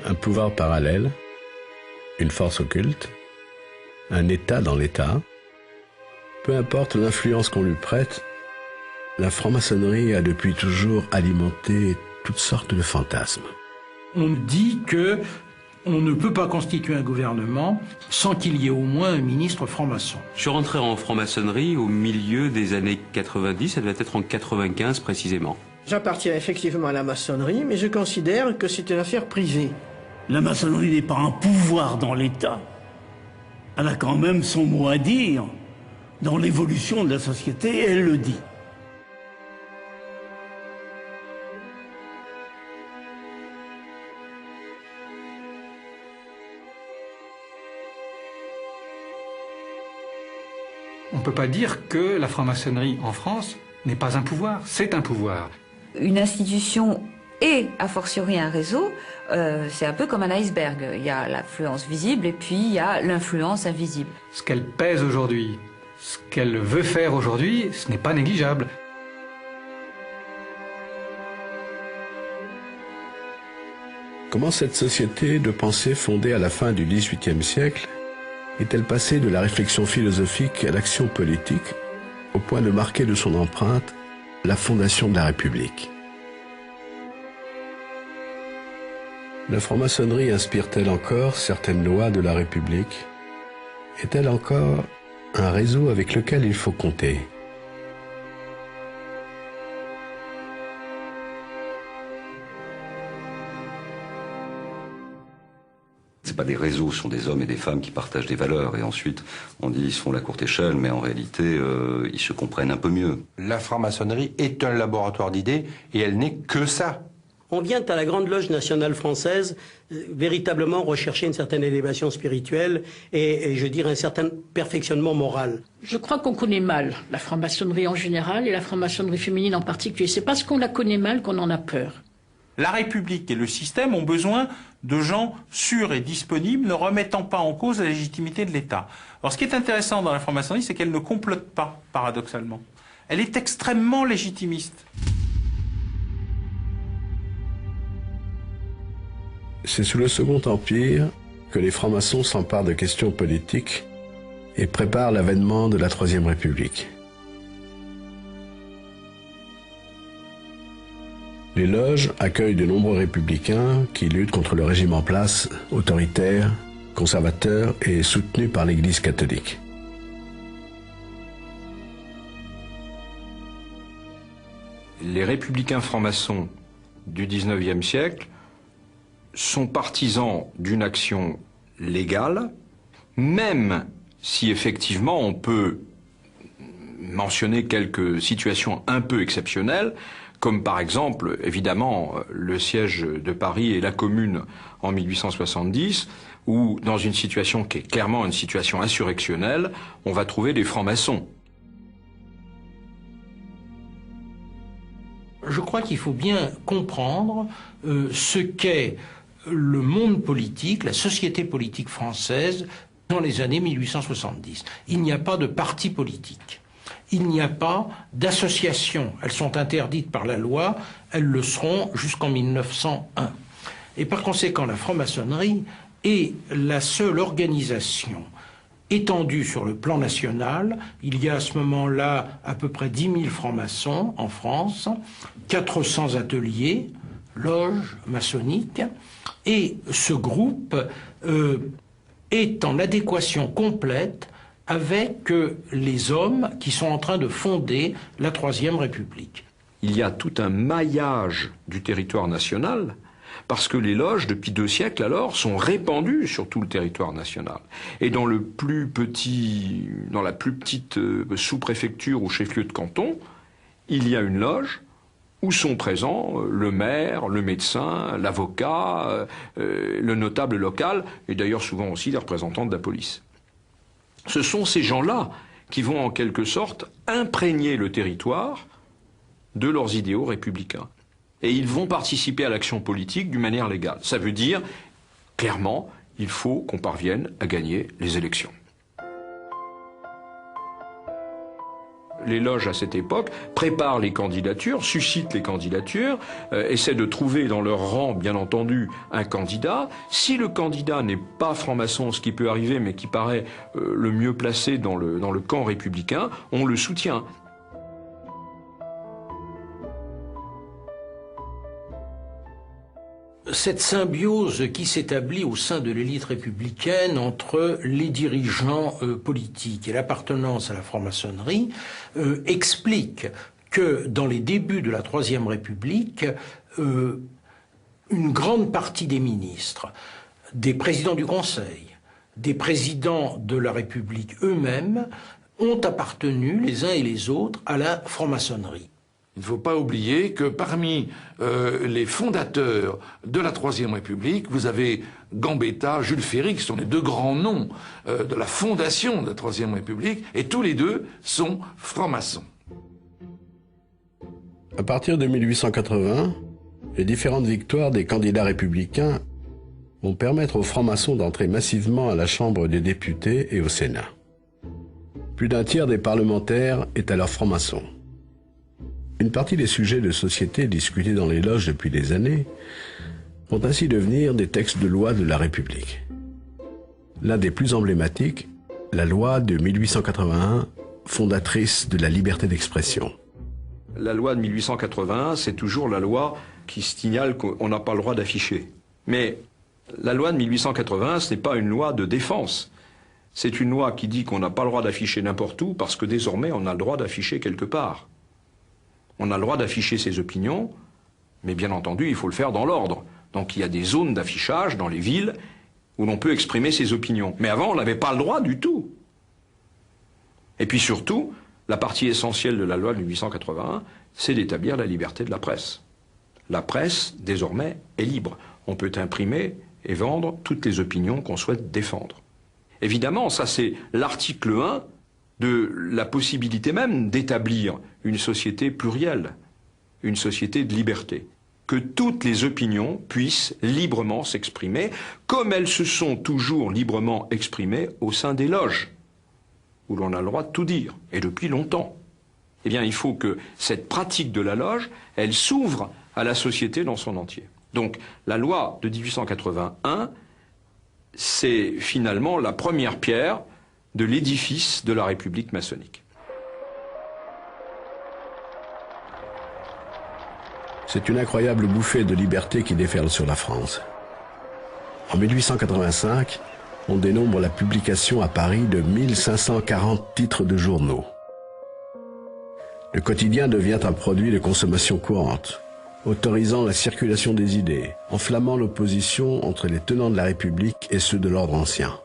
un pouvoir parallèle, une force occulte, un État dans l'État. Peu importe l'influence qu'on lui prête, la franc-maçonnerie a depuis toujours alimenté toutes sortes de fantasmes. On dit que on ne peut pas constituer un gouvernement sans qu'il y ait au moins un ministre franc-maçon. Je suis rentré en franc-maçonnerie au milieu des années 90, ça devait être en 95 précisément. J'appartiens effectivement à la maçonnerie, mais je considère que c'est une affaire privée. La maçonnerie n'est pas un pouvoir dans l'État. Elle a quand même son mot à dire dans l'évolution de la société, et elle le dit. On ne peut pas dire que la franc-maçonnerie en France n'est pas un pouvoir, c'est un pouvoir. Une institution et, a fortiori, un réseau, c'est un peu comme un iceberg. Il y a l'influence visible et puis il y a l'influence invisible. Ce qu'elle pèse aujourd'hui, ce qu'elle veut faire aujourd'hui, ce n'est pas négligeable. Comment cette société de pensée fondée à la fin du XVIIIe siècle est-elle passée de la réflexion philosophique à l'action politique, au point de marquer de son empreinte la fondation de la République? La franc-maçonnerie inspire-t-elle encore certaines lois de la République? Est-elle encore un réseau avec lequel il faut compter? C'est pas des réseaux, ce sont des hommes et des femmes qui partagent des valeurs. Et ensuite, on dit ils se font la courte échelle, mais en réalité, ils se comprennent un peu mieux. La franc-maçonnerie est un laboratoire d'idées et elle n'est que ça. On vient à la Grande Loge nationale française véritablement rechercher une certaine élévation spirituelle et je dirais un certain perfectionnement moral. Je crois qu'on connaît mal la franc-maçonnerie en général et la franc-maçonnerie féminine en particulier. C'est parce qu'on la connaît mal qu'on en a peur. La République et le système ont besoin de gens sûrs et disponibles, ne remettant pas en cause la légitimité de l'État. Alors ce qui est intéressant dans la franc-maçonnerie, c'est qu'elle ne complote pas, paradoxalement. Elle est extrêmement légitimiste. C'est sous le Second Empire que les francs-maçons s'emparent de questions politiques et préparent l'avènement de la Troisième République. Les loges accueillent de nombreux républicains qui luttent contre le régime en place, autoritaire, conservateur et soutenu par l'Église catholique. Les républicains francs-maçons du XIXe siècle sont partisans d'une action légale, même si effectivement on peut mentionner quelques situations un peu exceptionnelles, comme par exemple, évidemment, le siège de Paris et la Commune en 1870, où dans une situation qui est clairement une situation insurrectionnelle, on va trouver des francs-maçons. Je crois qu'il faut bien comprendre ce qu'est le monde politique, la société politique française dans les années 1870. Il n'y a pas de parti politique. Il n'y a pas d'associations. Elles sont interdites par la loi, elles le seront jusqu'en 1901. Et par conséquent, la franc-maçonnerie est la seule organisation étendue sur le plan national. Il y a à ce moment-là à peu près 10 000 francs-maçons en France, 400 ateliers, loges maçonniques, et ce groupe est en adéquation complète avec les hommes qui sont en train de fonder la Troisième République. Il y a tout un maillage du territoire national, parce que les loges, depuis 2 siècles alors, sont répandues sur tout le territoire national. Et dans la plus petite sous-préfecture ou chef-lieu de canton, il y a une loge où sont présents le maire, le médecin, l'avocat, le notable local, et d'ailleurs souvent aussi les représentants de la police. Ce sont ces gens-là qui vont en quelque sorte imprégner le territoire de leurs idéaux républicains. Et ils vont participer à l'action politique d'une manière légale. Ça veut dire, clairement, il faut qu'on parvienne à gagner les élections. Les loges à cette époque préparent les candidatures, suscitent les candidatures, essaient de trouver dans leur rang, bien entendu, un candidat. Si le candidat n'est pas franc-maçon, ce qui peut arriver, mais qui paraît le mieux placé dans le camp républicain, on le soutient. Cette symbiose qui s'établit au sein de l'élite républicaine entre les dirigeants politiques et l'appartenance à la franc-maçonnerie explique que dans les débuts de la Troisième République, une grande partie des ministres, des présidents du Conseil, des présidents de la République eux-mêmes ont appartenu les uns et les autres à la franc-maçonnerie. Il ne faut pas oublier que parmi les fondateurs de la Troisième République, vous avez Gambetta, Jules Ferry, qui sont les deux grands noms de la fondation de la Troisième République, et tous les deux sont francs-maçons. À partir de 1880, les différentes victoires des candidats républicains vont permettre aux francs-maçons d'entrer massivement à la Chambre des députés et au Sénat. Plus d'un tiers des parlementaires est alors franc-maçon. Une partie des sujets de société discutés dans les loges depuis des années vont ainsi devenir des textes de loi de la République. L'un des plus emblématiques, la loi de 1881, fondatrice de la liberté d'expression. La loi de 1881, c'est toujours la loi qui signale qu'on n'a pas le droit d'afficher. Mais la loi de 1881, ce n'est pas une loi de défense. C'est une loi qui dit qu'on n'a pas le droit d'afficher n'importe où parce que désormais on a le droit d'afficher quelque part. On a le droit d'afficher ses opinions, mais bien entendu, il faut le faire dans l'ordre. Donc il y a des zones d'affichage dans les villes où l'on peut exprimer ses opinions. Mais avant, on n'avait pas le droit du tout. Et puis surtout, la partie essentielle de la loi de 1881, c'est d'établir la liberté de la presse. La presse, désormais, est libre. On peut imprimer et vendre toutes les opinions qu'on souhaite défendre. Évidemment, ça c'est l'article 1 de la possibilité même d'établir une société plurielle, une société de liberté. Que toutes les opinions puissent librement s'exprimer, comme elles se sont toujours librement exprimées au sein des loges, où l'on a le droit de tout dire, et depuis longtemps. Eh bien, il faut que cette pratique de la loge, elle s'ouvre à la société dans son entier. Donc, la loi de 1881, c'est finalement la première pierre de l'édifice de la République maçonnique. C'est une incroyable bouffée de liberté qui déferle sur la France. En 1885, on dénombre la publication à Paris de 1540 titres de journaux. Le quotidien devient un produit de consommation courante, autorisant la circulation des idées, enflammant l'opposition entre les tenants de la République et ceux de l'ordre ancien.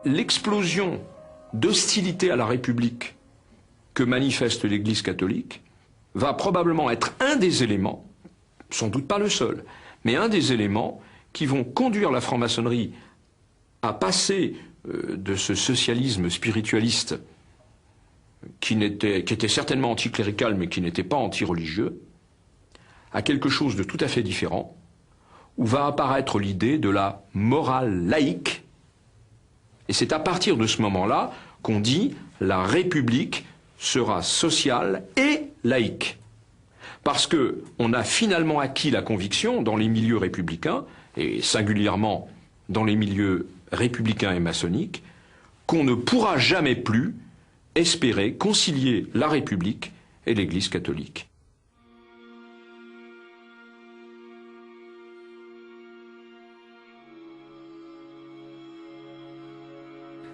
L'explosion d'hostilité à la République que manifeste l'Église catholique va probablement être un des éléments, sans doute pas le seul, mais un des éléments qui vont conduire la franc-maçonnerie à passer de ce socialisme spiritualiste qui était certainement anticlérical mais qui n'était pas anti-religieux, à quelque chose de tout à fait différent, où va apparaître l'idée de la morale laïque. Et c'est à partir de ce moment-là qu'on dit la République sera sociale et laïque. Parce qu'on a finalement acquis la conviction dans les milieux républicains, et singulièrement dans les milieux républicains et maçonniques, qu'on ne pourra jamais plus espérer concilier la République et l'Église catholique.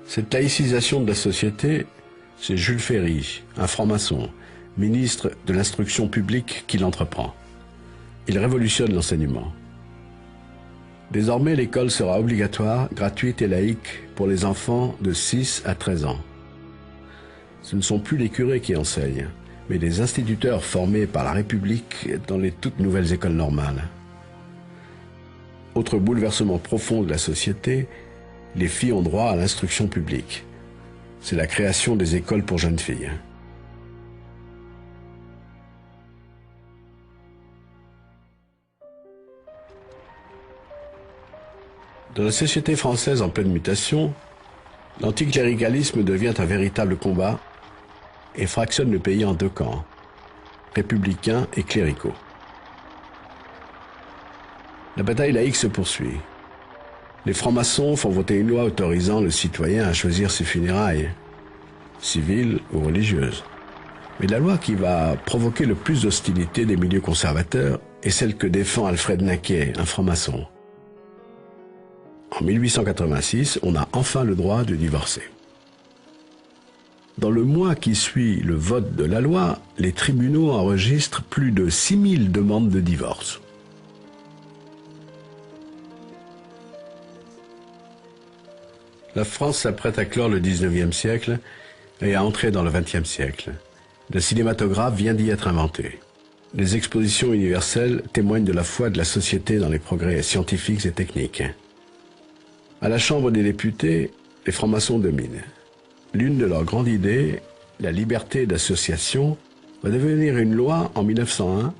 Cette laïcisation de la société, c'est Jules Ferry, un franc-maçon, ministre de l'Instruction publique, qui l'entreprend. Il révolutionne l'enseignement. Désormais, l'école sera obligatoire, gratuite et laïque pour les enfants de 6 à 13 ans. Ce ne sont plus les curés qui enseignent, mais des instituteurs formés par la République dans les toutes nouvelles écoles normales. Autre bouleversement profond de la société, les filles ont droit à l'instruction publique. C'est la création des écoles pour jeunes filles. Dans la société française en pleine mutation, l'anticléricalisme devient un véritable combat et fractionne le pays en deux camps, républicains et cléricaux. La bataille laïque se poursuit. Les francs-maçons font voter une loi autorisant le citoyen à choisir ses funérailles, civiles ou religieuses. Mais la loi qui va provoquer le plus d'hostilité des milieux conservateurs est celle que défend Alfred Naquet, un franc-maçon. En 1886, on a enfin le droit de divorcer. Dans le mois qui suit le vote de la loi, les tribunaux enregistrent plus de 6000 demandes de divorce. La France s'apprête à clore le 19e siècle et à entrer dans le 20e siècle. Le cinématographe vient d'y être inventé. Les expositions universelles témoignent de la foi de la société dans les progrès scientifiques et techniques. À la Chambre des députés, les francs-maçons dominent. L'une de leurs grandes idées, la liberté d'association, va devenir une loi en 1901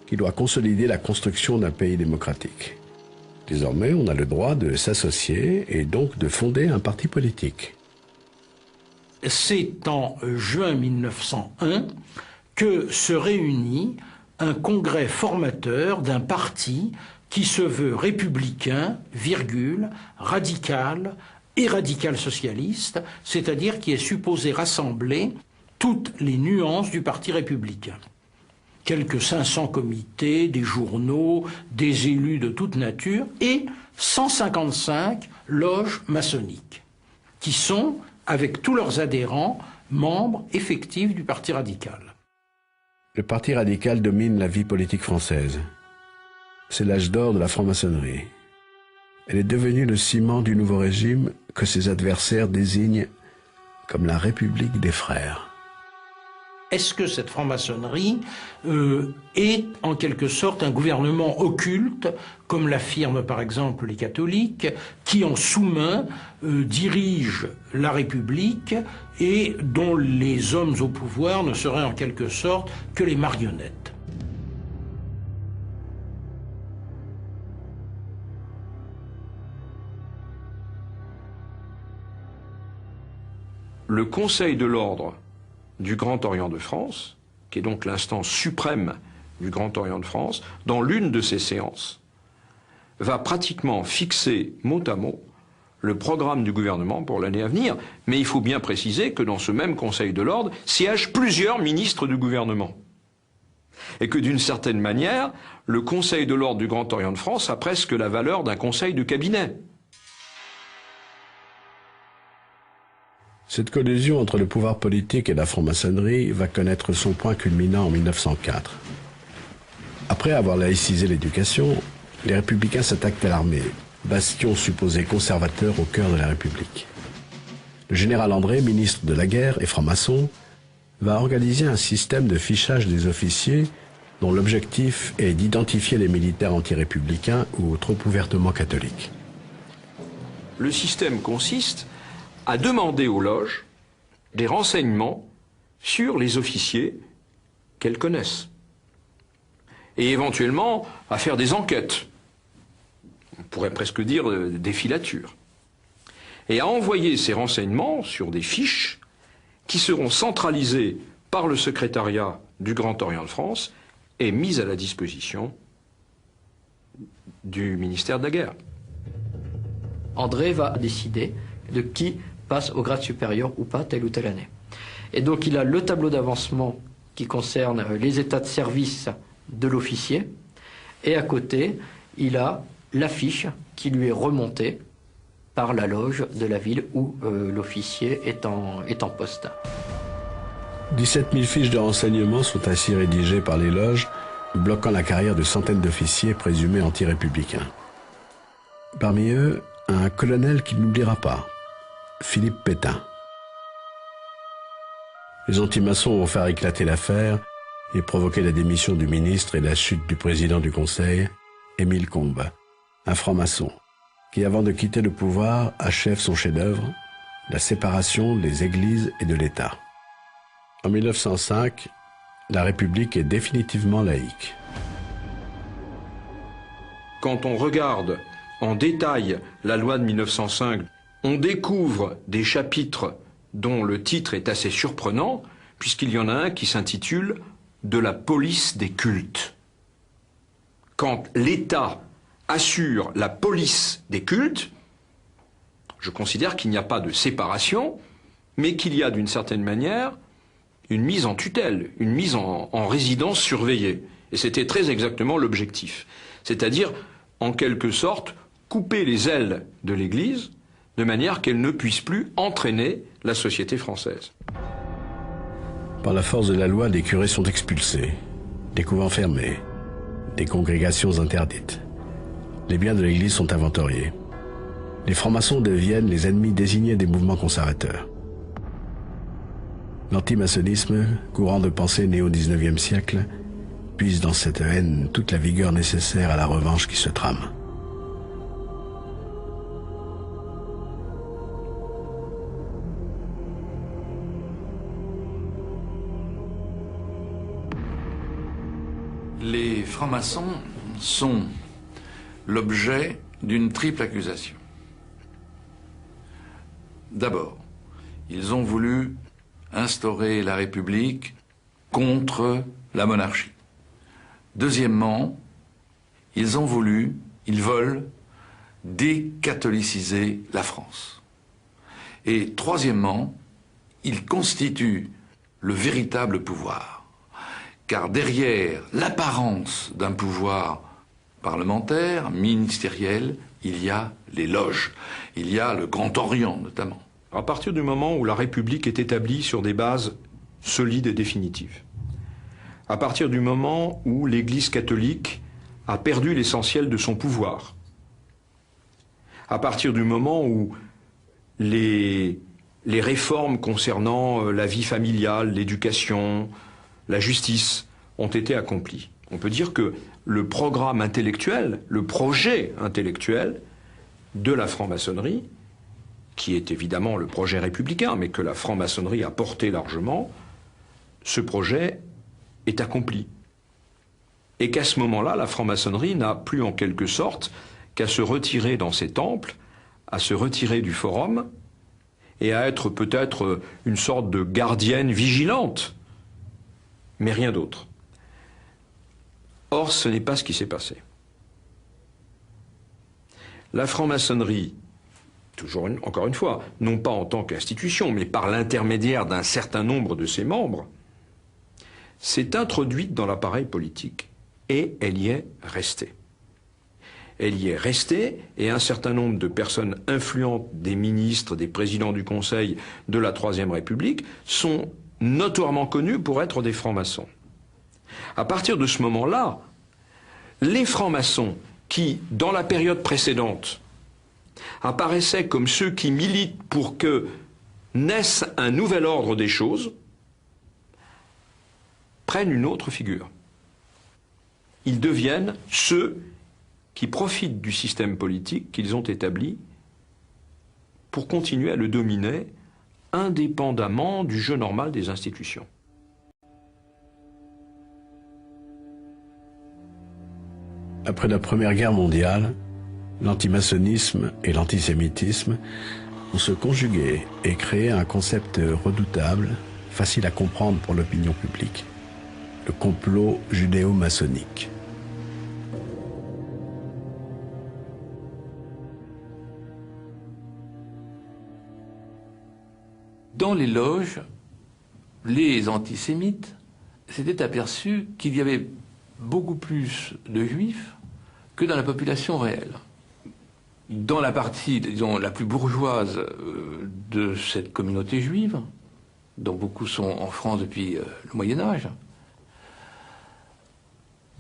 qui doit consolider la construction d'un pays démocratique. Désormais, on a le droit de s'associer et donc de fonder un parti politique. C'est en juin 1901 que se réunit un congrès formateur d'un parti qui se veut républicain, radical et radical-socialiste, c'est-à-dire qui est supposé rassembler toutes les nuances du parti républicain. Quelques 500 comités, des journaux, des élus de toute nature et 155 loges maçonniques, qui sont, avec tous leurs adhérents, membres effectifs du Parti radical. Le Parti radical domine la vie politique française. C'est l'âge d'or de la franc-maçonnerie. Elle est devenue le ciment du nouveau régime que ses adversaires désignent comme la République des frères. Est-ce que cette franc-maçonnerie est en quelque sorte un gouvernement occulte, comme l'affirment par exemple les catholiques, qui en sous-main dirige la République et dont les hommes au pouvoir ne seraient en quelque sorte que les marionnettes? Le Conseil de l'Ordre du Grand Orient de France, qui est donc l'instance suprême du Grand Orient de France, dans l'une de ses séances, va pratiquement fixer mot à mot le programme du gouvernement pour l'année à venir. Mais il faut bien préciser que dans ce même Conseil de l'Ordre siègent plusieurs ministres du gouvernement. Et que d'une certaine manière, le Conseil de l'Ordre du Grand Orient de France a presque la valeur d'un conseil de cabinet. Cette collusion entre le pouvoir politique et la franc-maçonnerie va connaître son point culminant en 1904. Après avoir laïcisé l'éducation, les républicains s'attaquent à l'armée, bastion supposé conservateur au cœur de la République. Le général André, ministre de la guerre et franc-maçon, va organiser un système de fichage des officiers dont l'objectif est d'identifier les militaires anti-républicains ou trop ouvertement catholiques. Le système consiste à demander aux loges des renseignements sur les officiers qu'elles connaissent. Et éventuellement à faire des enquêtes. On pourrait presque dire des filatures. Et à envoyer ces renseignements sur des fiches qui seront centralisées par le secrétariat du Grand Orient de France et mises à la disposition du ministère de la Guerre. André va décider de qui passe au grade supérieur ou pas telle ou telle année. Et donc il a le tableau d'avancement qui concerne les états de service de l'officier, et à côté, il a la fiche qui lui est remontée par la loge de la ville où l'officier est en poste. 17 000 fiches de renseignements sont ainsi rédigées par les loges, bloquant la carrière de centaines d'officiers présumés anti-républicains. Parmi eux, un colonel qui n'oubliera pas, Philippe Pétain. Les anti-maçons vont faire éclater l'affaire et provoquer la démission du ministre et la chute du président du Conseil, Émile Combes, un franc-maçon, qui avant de quitter le pouvoir achève son chef-d'œuvre, la séparation des églises et de l'État. En 1905, la République est définitivement laïque. Quand on regarde en détail la loi de 1905, on découvre des chapitres dont le titre est assez surprenant, puisqu'il y en a un qui s'intitule « De la police des cultes ». Quand l'État assure la police des cultes, je considère qu'il n'y a pas de séparation, mais qu'il y a d'une certaine manière une mise en tutelle, une mise en résidence surveillée. Et c'était très exactement l'objectif. C'est-à-dire, en quelque sorte, couper les ailes de l'Église de manière qu'elle ne puisse plus entraîner la société française. Par la force de la loi, des curés sont expulsés, des couvents fermés, des congrégations interdites. Les biens de l'Église sont inventoriés. Les francs-maçons deviennent les ennemis désignés des mouvements conservateurs. L'antimaçonnisme, courant de pensée né au XIXe siècle, puise dans cette haine toute la vigueur nécessaire à la revanche qui se trame. Les francs-maçons sont l'objet d'une triple accusation. D'abord, ils ont voulu instaurer la République contre la monarchie. Deuxièmement, ils veulent décatholiciser la France. Et troisièmement, ils constituent le véritable pouvoir. Car derrière l'apparence d'un pouvoir parlementaire, ministériel, il y a les loges. Il y a le Grand Orient, notamment. À partir du moment où la République est établie sur des bases solides et définitives, à partir du moment où l'Église catholique a perdu l'essentiel de son pouvoir, à partir du moment où les réformes concernant la vie familiale, l'éducation, la justice ont été accomplies, on peut dire que le programme intellectuel, le projet intellectuel de la franc-maçonnerie, qui est évidemment le projet républicain, mais que la franc-maçonnerie a porté largement, ce projet est accompli. Et qu'à ce moment-là, la franc-maçonnerie n'a plus en quelque sorte qu'à se retirer dans ses temples, à se retirer du forum, et à être peut-être une sorte de gardienne vigilante, mais rien d'autre. Or, ce n'est pas ce qui s'est passé. La franc-maçonnerie, encore une fois, non pas en tant qu'institution, mais par l'intermédiaire d'un certain nombre de ses membres, s'est introduite dans l'appareil politique et elle y est restée. Elle y est restée et un certain nombre de personnes influentes, des ministres, des présidents du Conseil de la Troisième République, sont notoirement connus pour être des francs-maçons. À partir de ce moment-là, les francs-maçons qui, dans la période précédente, apparaissaient comme ceux qui militent pour que naisse un nouvel ordre des choses, prennent une autre figure. Ils deviennent ceux qui profitent du système politique qu'ils ont établi pour continuer à le dominer indépendamment du jeu normal des institutions. Après la Première Guerre mondiale, l'antimaçonnisme et l'antisémitisme ont se conjugué et créé un concept redoutable, facile à comprendre pour l'opinion publique, le complot judéo-maçonnique. Dans les loges, les antisémites s'étaient aperçus qu'il y avait beaucoup plus de juifs que dans la population réelle. Dans la partie, disons, la plus bourgeoise de cette communauté juive, dont beaucoup sont en France depuis le Moyen-Âge,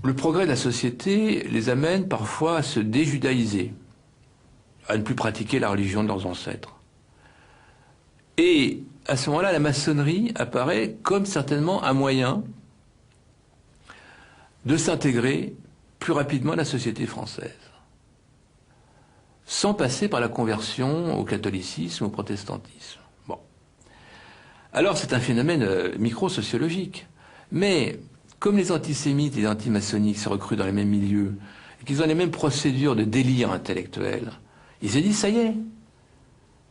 le progrès de la société les amène parfois à se déjudaïser, à ne plus pratiquer la religion de leurs ancêtres. Et à ce moment-là, la maçonnerie apparaît comme certainement un moyen de s'intégrer plus rapidement à la société française, sans passer par la conversion au catholicisme, au protestantisme. Bon. Alors c'est un phénomène micro-sociologique. Mais comme les antisémites et les antimaçonniques se recrutent dans les mêmes milieux qu'ils ont les mêmes procédures de délire intellectuel, ils se disent, ça y est,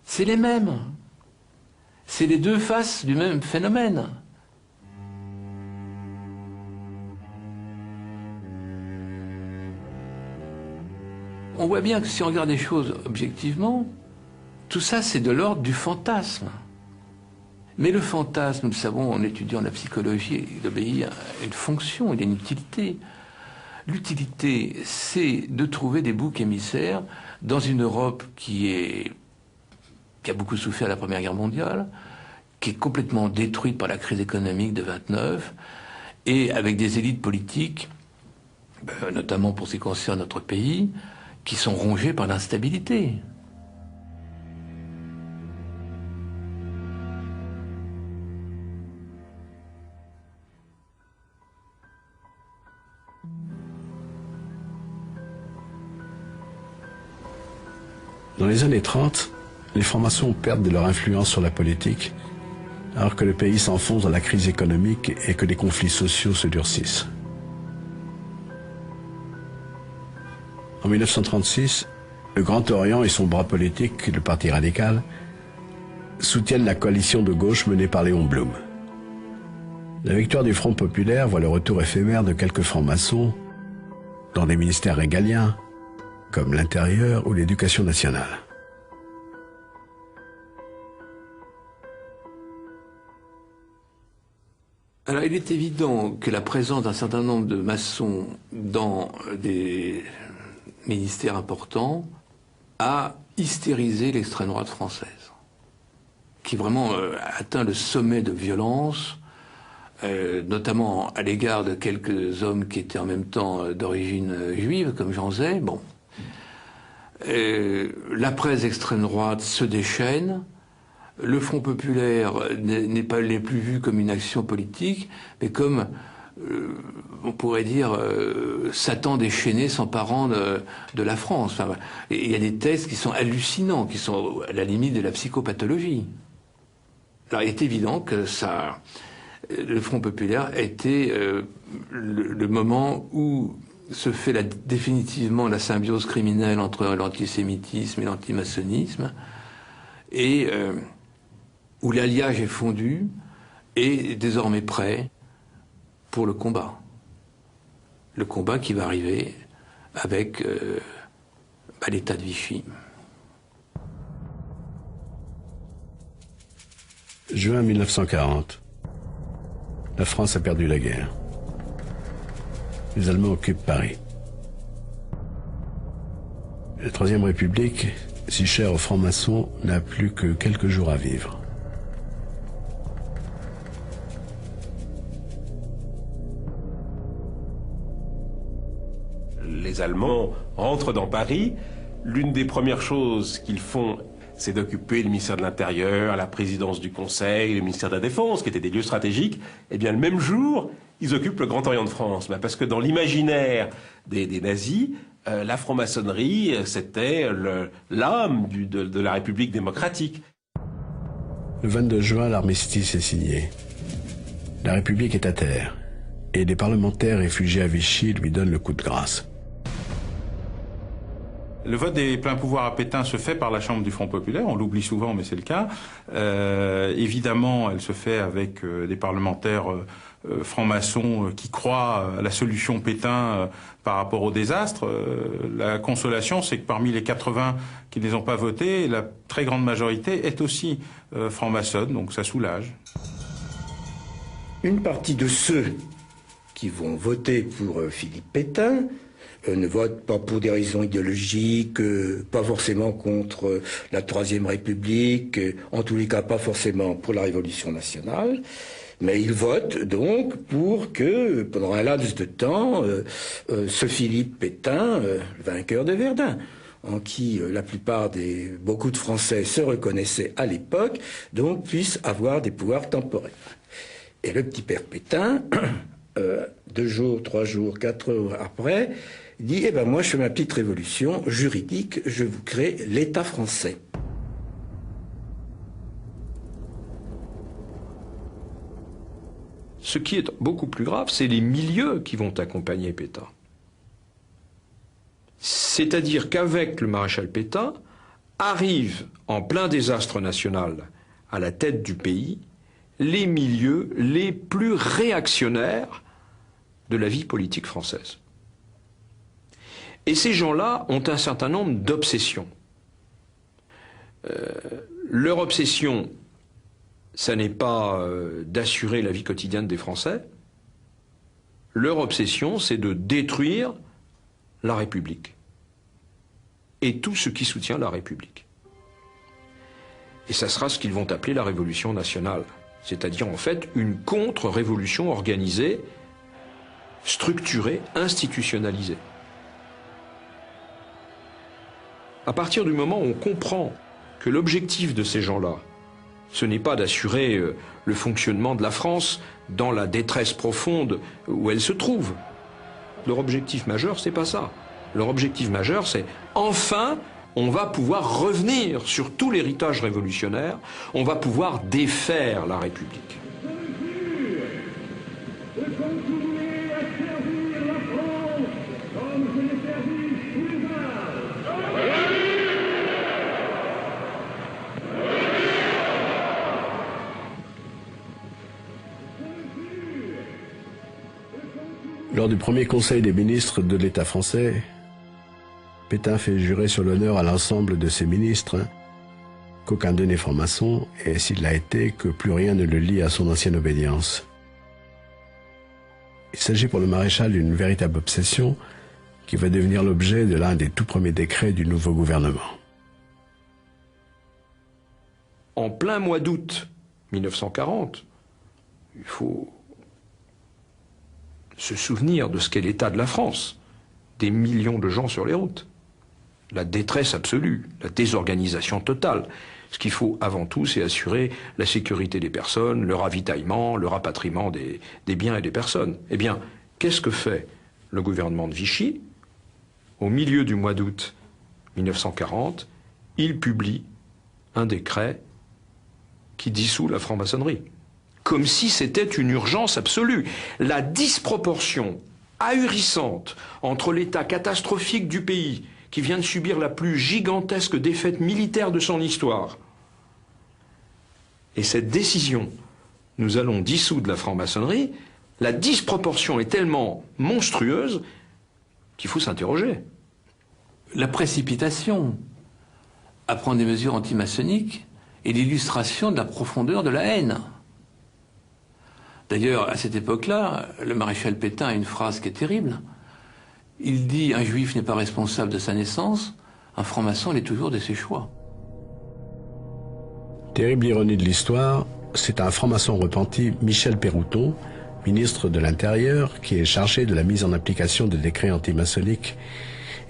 c'est les mêmes. C'est les deux faces du même phénomène. On voit bien que si on regarde les choses objectivement, tout ça c'est de l'ordre du fantasme. Mais le fantasme, nous le savons en étudiant la psychologie, il obéit à une fonction, il a une utilité. L'utilité, c'est de trouver des boucs émissaires dans une Europe qui a beaucoup souffert de la Première Guerre mondiale, qui est complètement détruite par la crise économique de 29, et avec des élites politiques, notamment pour ce qui concerne notre pays, qui sont rongées par l'instabilité. Dans les années 30, les francs-maçons perdent de leur influence sur la politique, alors que le pays s'enfonce dans la crise économique et que les conflits sociaux se durcissent. En 1936, le Grand Orient et son bras politique, le Parti radical, soutiennent la coalition de gauche menée par Léon Blum. La victoire du Front populaire voit le retour éphémère de quelques francs-maçons dans des ministères régaliens, comme l'Intérieur ou l'Éducation nationale. Alors il est évident que la présence d'un certain nombre de maçons dans des ministères importants a hystérisé l'extrême droite française, qui vraiment atteint le sommet de violence, notamment à l'égard de quelques hommes qui étaient en même temps d'origine juive, comme Jean Zay. Bon. La presse extrême droite se déchaîne. Le Front populaire n'est plus vu comme une action politique, mais comme, on pourrait dire, Satan déchaîné s'emparant de la France. Enfin, il y a des textes qui sont hallucinants, qui sont à la limite de la psychopathologie. Alors, il est évident que le Front populaire a été le moment où se fait définitivement la symbiose criminelle entre l'antisémitisme et l'antimaçonnisme, et où l'alliage est fondu et désormais prêt pour le combat. Le combat qui va arriver avec l'État de Vichy. Juin 1940. La France a perdu la guerre. Les Allemands occupent Paris. La Troisième République, si chère aux francs-maçons, n'a plus que quelques jours à vivre. Les Allemands rentrent dans Paris. L'une des premières choses qu'ils font, c'est d'occuper le ministère de l'Intérieur, la présidence du Conseil, le ministère de la Défense, qui étaient des lieux stratégiques. Eh bien, le même jour, ils occupent le Grand Orient de France. Parce que dans l'imaginaire des nazis, la franc-maçonnerie, c'était l'âme de la République démocratique. Le 22 juin, l'armistice est signé. La République est à terre. Et les parlementaires réfugiés à Vichy lui donnent le coup de grâce. Le vote des pleins pouvoirs à Pétain se fait par la Chambre du Front populaire, on l'oublie souvent mais c'est le cas. Évidemment, elle se fait avec des parlementaires francs-maçons qui croient à la solution Pétain par rapport au désastre. La consolation, c'est que parmi les 80 qui ne les ont pas votés, la très grande majorité est aussi franc-maçonne, donc ça soulage. Une partie de ceux qui vont voter pour Philippe Pétain ne votent pas pour des raisons idéologiques, pas forcément contre la Troisième République, en tous les cas pas forcément pour la Révolution nationale, mais ils votent donc pour que, pendant un laps de temps, ce Philippe Pétain, vainqueur de Verdun, en qui beaucoup de Français se reconnaissaient à l'époque, donc puisse avoir des pouvoirs temporaires. Et le petit père Pétain, 2 jours, 3 jours, 4 jours après, dit « Eh ben moi, je fais ma petite révolution juridique, je vous crée l'État français. » Ce qui est beaucoup plus grave, c'est les milieux qui vont accompagner Pétain. C'est-à-dire qu'avec le maréchal Pétain, arrivent en plein désastre national à la tête du pays les milieux les plus réactionnaires de la vie politique française. Et ces gens-là ont un certain nombre d'obsessions. Leur obsession, ça n'est pas d'assurer la vie quotidienne des Français. Leur obsession, c'est de détruire la République et tout ce qui soutient la République. Et ça sera ce qu'ils vont appeler la Révolution nationale, c'est-à-dire en fait une contre-révolution organisée, structurée, institutionnalisée. À partir du moment où on comprend que l'objectif de ces gens-là, ce n'est pas d'assurer le fonctionnement de la France dans la détresse profonde où elle se trouve. Leur objectif majeur, c'est pas ça. Leur objectif majeur, c'est enfin, on va pouvoir revenir sur tout l'héritage révolutionnaire, on va pouvoir défaire la République. Lors du premier conseil des ministres de l'État français, Pétain fait jurer sur l'honneur à l'ensemble de ses ministres qu'aucun d'eux n'est franc-maçon et s'il l'a été, que plus rien ne le lie à son ancienne obédience. Il s'agit pour le maréchal d'une véritable obsession qui va devenir l'objet de l'un des tout premiers décrets du nouveau gouvernement. En plein mois d'août 1940, il faut se souvenir de ce qu'est l'état de la France. Des millions de gens sur les routes. La détresse absolue, la désorganisation totale. Ce qu'il faut avant tout, c'est assurer la sécurité des personnes, le ravitaillement, le rapatriement des biens et des personnes. Eh bien, qu'est-ce que fait le gouvernement de Vichy? Au milieu du mois d'août 1940, il publie un décret qui dissout la franc-maçonnerie. Comme si c'était une urgence absolue. La disproportion ahurissante entre l'état catastrophique du pays, qui vient de subir la plus gigantesque défaite militaire de son histoire, et cette décision, nous allons dissoudre la franc-maçonnerie, la disproportion est tellement monstrueuse qu'il faut s'interroger. La précipitation à prendre des mesures antimaçonniques est l'illustration de la profondeur de la haine. D'ailleurs, à cette époque-là, le maréchal Pétain a une phrase qui est terrible. Il dit « Un juif n'est pas responsable de sa naissance, un franc-maçon l'est toujours de ses choix ». Terrible ironie de l'histoire, c'est un franc-maçon repenti, Michel Pérouton, ministre de l'Intérieur, qui est chargé de la mise en application des décrets antimaçonniques.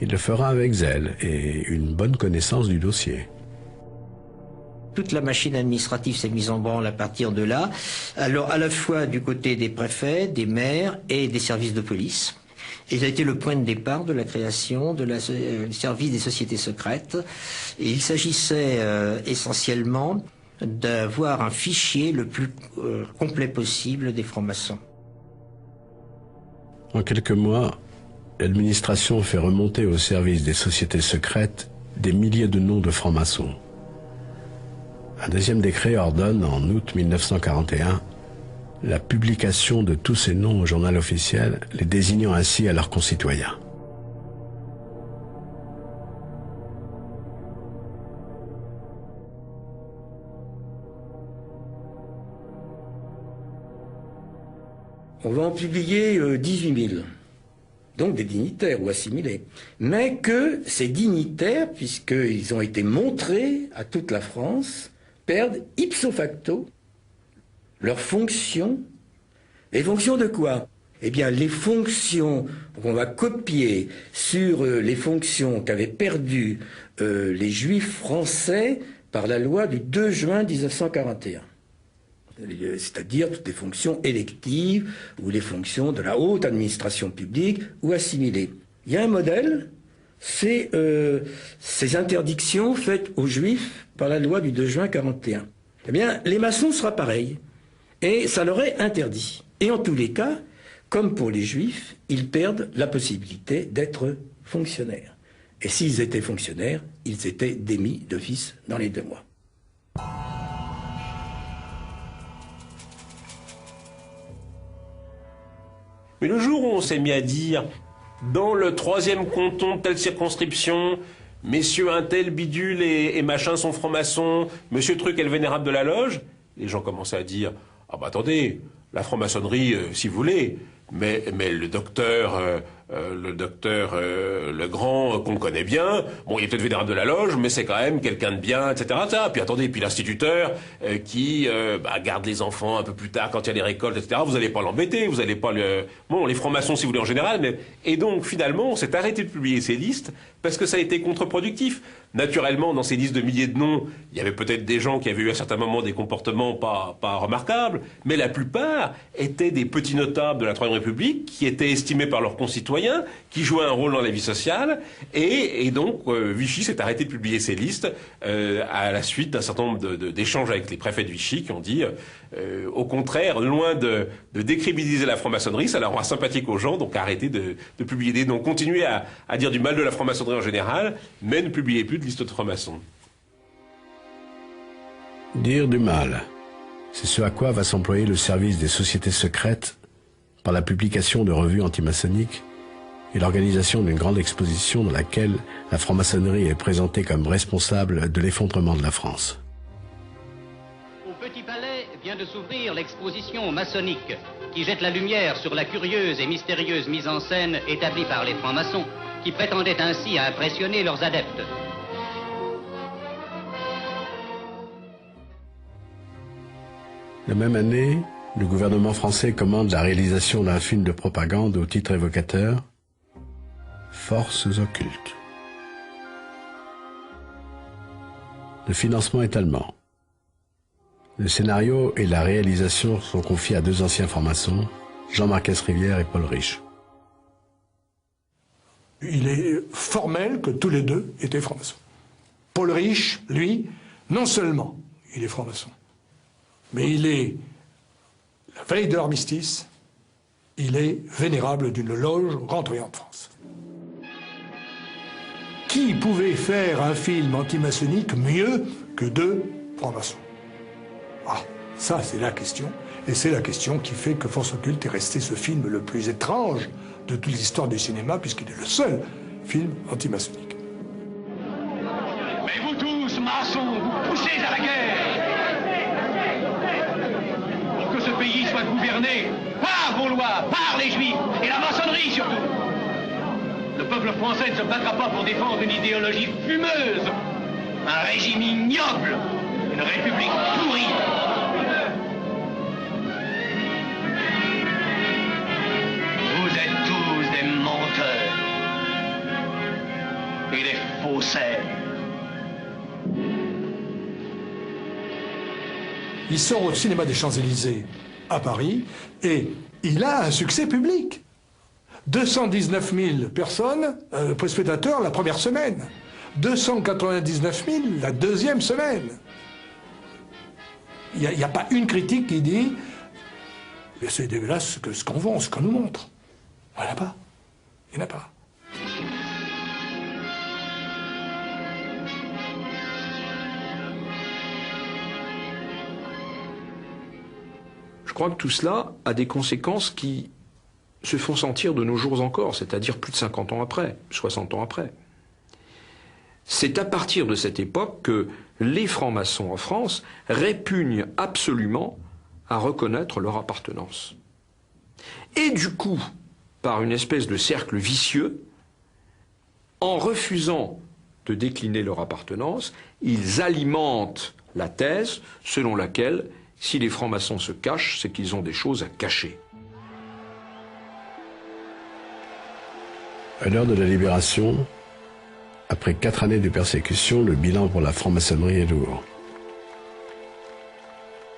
Il le fera avec zèle et une bonne connaissance du dossier. Toute la machine administrative s'est mise en branle à partir de là, alors à la fois du côté des préfets, des maires et des services de police. Et ça a été le point de départ de la création du service des sociétés secrètes. Et il s'agissait essentiellement d'avoir un fichier le plus complet possible des francs-maçons. En quelques mois, l'administration fait remonter au service des sociétés secrètes des milliers de noms de francs-maçons. Un deuxième décret ordonne, en août 1941, la publication de tous ces noms au journal officiel, les désignant ainsi à leurs concitoyens. On va en publier 18 000, donc des dignitaires ou assimilés. Mais que ces dignitaires, puisqu'ils ont été montrés à toute la France, perdent ipso facto leurs fonctions. Les fonctions de quoi? Eh bien, les fonctions qu'on va copier sur les fonctions qu'avaient perdues les Juifs français par la loi du 2 juin 1941. C'est-à-dire toutes les fonctions électives ou les fonctions de la haute administration publique ou assimilées. Il y a un modèle, c'est ces interdictions faites aux Juifs par la loi du 2 juin 1941. Eh bien, les maçons sera pareil. Et ça leur est interdit. Et en tous les cas, comme pour les Juifs, ils perdent la possibilité d'être fonctionnaires. Et s'ils étaient fonctionnaires, ils étaient démis d'office dans les 2 mois. Mais le jour où on s'est mis à dire, dans le 3e canton de telle circonscription, messieurs un tel bidule et machin sont francs-maçons, monsieur truc est le vénérable de la loge, les gens commençaient à dire, ah bah attendez, la franc-maçonnerie, si vous voulez, mais le docteur Legrand, qu'on connaît bien, bon, il est peut-être vénérable de la loge, mais c'est quand même quelqu'un de bien, etc. Puis attendez, puis l'instituteur qui garde les enfants un peu plus tard quand il y a les récoltes, etc. Vous n'allez pas l'embêter, vous n'allez pas le... Bon, les francs-maçons, si vous voulez, en général, mais... Et donc, finalement, on s'est arrêté de publier ces listes parce que ça a été contre-productif. Naturellement, dans ces listes de milliers de noms, il y avait peut-être des gens qui avaient eu à certains moments des comportements pas remarquables, mais la plupart étaient des petits notables de la Troisième République qui étaient estimés par leurs concitoyens, qui jouaient un rôle dans la vie sociale, et donc Vichy s'est arrêté de publier ces listes à la suite d'un certain nombre d'échanges avec les préfets de Vichy qui ont dit, au contraire, loin de décrédibiliser la franc-maçonnerie, ça leur rend sympathique aux gens, donc arrêtez de publier des noms, continuez à dire du mal de la franc-maçonnerie en général, mais ne publiez plus de liste de francs-maçons. Dire du mal, c'est ce à quoi va s'employer le service des sociétés secrètes par la publication de revues antimaçonniques et l'organisation d'une grande exposition dans laquelle la franc-maçonnerie est présentée comme responsable de l'effondrement de la France. Au Petit Palais vient de s'ouvrir l'exposition maçonnique qui jette la lumière sur la curieuse et mystérieuse mise en scène établie par les francs-maçons qui prétendaient ainsi à impressionner leurs adeptes. La même année, le gouvernement français commande la réalisation d'un film de propagande au titre évocateur « Forces occultes ». Le financement est allemand. Le scénario et la réalisation sont confiés à 2 anciens francs-maçons, Jean-Marc Rivière et Paul Riche. Il est formel que tous les 2 étaient francs-maçons. Paul Riche, lui, non seulement il est franc-maçon, mais il est, la veille de l'armistice, il est vénérable d'une loge au Grand Orient de France. Qui pouvait faire un film antimaçonnique mieux que 2 francs-maçons? Ah, ça c'est la question, et c'est la question qui fait que Forces occultes est resté ce film le plus étrange de toute l'histoire du cinéma, puisqu'il est le seul film antimaçonnique. Mais vous tous, maçons, vous poussez à la guerre! Pour que ce pays soit gouverné par vos lois, par les Juifs, et la maçonnerie surtout! Le peuple français ne se battra pas pour défendre une idéologie fumeuse, un régime ignoble, une république pourrie. Vous êtes tous des menteurs et des faussaires. Il sort au cinéma des Champs-Élysées à Paris et il a un succès public. 219 000 personnes, spectateurs la première semaine. 299 000 la deuxième semaine. Il n'y a pas une critique qui dit « c'est dégueulasse ce qu'on vend, ce qu'on nous montre ». Il n'y en a pas. Il n'y en a pas. Je crois que tout cela a des conséquences qui se font sentir de nos jours encore, c'est-à-dire plus de 50 ans après, 60 ans après. C'est à partir de cette époque que les francs-maçons en France répugnent absolument à reconnaître leur appartenance. Et du coup, par une espèce de cercle vicieux, en refusant de décliner leur appartenance, ils alimentent la thèse selon laquelle si les francs-maçons se cachent, c'est qu'ils ont des choses à cacher. À l'heure de la Libération, après 4 années de persécution, le bilan pour la franc-maçonnerie est lourd.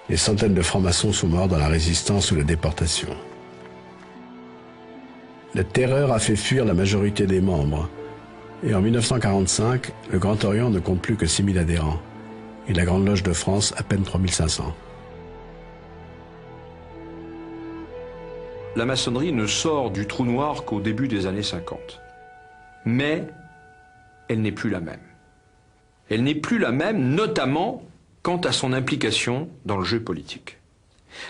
Des centaines de francs-maçons sont morts dans la résistance ou la déportation. La terreur a fait fuir la majorité des membres, et en 1945, le Grand Orient ne compte plus que 6 000 adhérents, et la Grande Loge de France à peine 3 500. La maçonnerie ne sort du trou noir qu'au début des années 50. Mais elle n'est plus la même. Elle n'est plus la même, notamment quant à son implication dans le jeu politique.